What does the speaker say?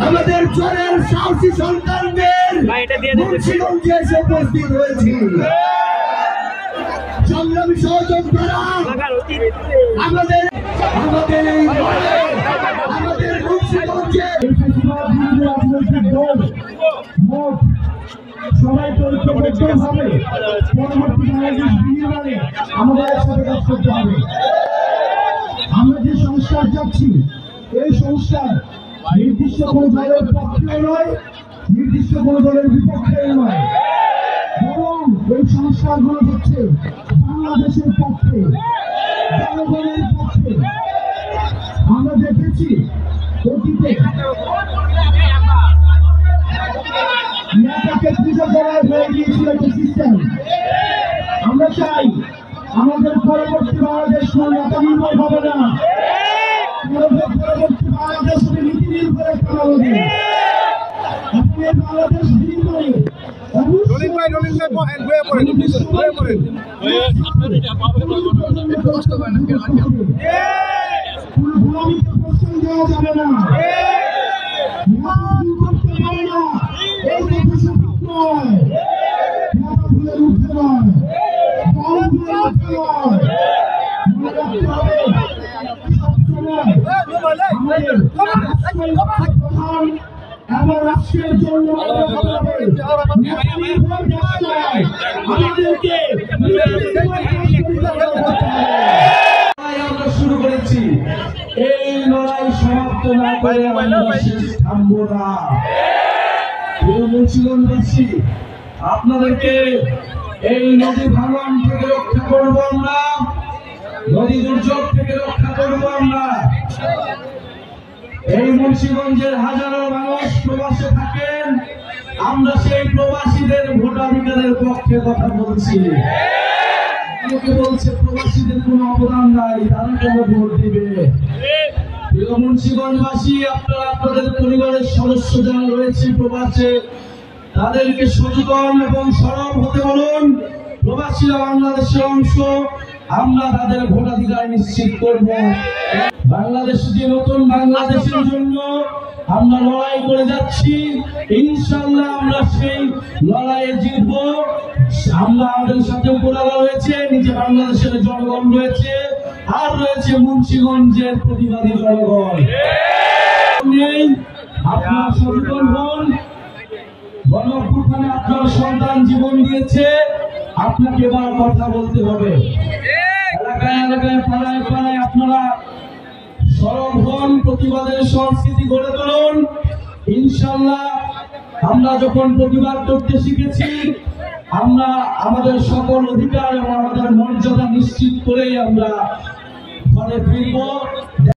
আমাদের চরের সাহসী সন্তানদের মুন্সিগঞ্জে এসে উপস্থিত হয়েছি। সংগ্রামী সহযোদ্ধারা আমাদের মুন্সিগঞ্জে সবাই ঐক্যবদ্ধভাবে পরবর্তী বাংলাদেশ বিনির্মাণে আমাদের একসাথে কাজ করতে হবে। আমরা যে সংস্কার যাচ্ছি, এই সংস্কার নির্দিষ্ট কোনো দলের পক্ষেও নয়, নির্দিষ্ট কোনো দলের বিপক্ষেও নয়, বরং এই সংস্কারগুলো হচ্ছে বাংলাদেশের পক্ষে, জনগণের পক্ষে। আমরা দেখেছি অতীতে নেতাকে পুজো করার হয়ে গিয়েছিল একটা সিস্টেম। আমরা চাই আমাদের পরবর্তী বাংলাদেশ নেতা নির্ভর হবে না, পরবর্তী বাংলাদেশ হবে নীতি নির্ভর একটা বাংলাদেশ। আপনি এই বাংলাদেশ নির্মাণে কোনো ভূমিকে প্রশ্ন দেওয়া যাবে না, করতে পারে না। এই কথা সঠিক নয়, ভুলের উঠে নয়, আমার রাষ্ট্রের জন্য আমরা শুরু করেছি। এই লড়াই সমাপ্ত না করে থামবো না। মুন্সিগঞ্জবাসী, আপনাদেরকে এই নদী ভাঙন থেকে রক্ষা করবো আমরা, নদী দুর্যোগ থেকে রক্ষা করবো আমরা। এই মুন্সিগঞ্জের হাজারো মানুষ প্রবাসে থাকেন, আমরা সেই প্রবাসীদের ভোটাধিকারের পক্ষে কথা বলছি। অনেকে বলছে প্রবাসীদের কোনো অবদান নাই, তারা কেন ভোট দিবে? প্রিয় মুন্সিগঞ্জবাসী, আপনারা আপনাদের পরিবারের সদস্য যারা রয়েছে প্রবাসে, তাদেরকে সচেতন এবং সরব হতে বলুন। প্রবাসীরা বাংলাদেশের অংশ, আমরা তাদের ভোটাধিকার নিশ্চিত করব। বাংলাদেশ যে নতুন বাংলাদেশের জন্য আমরা লড়াই করে যাচ্ছি, ইনশাআল্লাহ আমরা সেই লড়াইয়ে জিতব। আমরা আমাদের সাথে উপরালা রয়েছে, নিজে বাংলাদেশের জনগণ রয়েছে, আর রয়েছে মুন্সিগঞ্জের প্রতিবাদী জনগণ। আপনারা সচেতন হন। গণঅভ্যুত্থানে আপনার সন্তান জীবন দিয়েছে, আপনাকে এবার কথা বলতে হবে। এলাকায় এলাকায় পাড়ায় পাড়ায় আপনারা সরব হন, প্রতিবাদের সংস্কৃতি গড়ে তুলুন। ইনশাআল্লাহ আমরা যখন প্রতিবাদ করতে শিখেছি, আমরা আমাদের সকল অধিকার এবং আমাদের মর্যাদা নিশ্চিত করেই আমরা ঘরে ফিরব।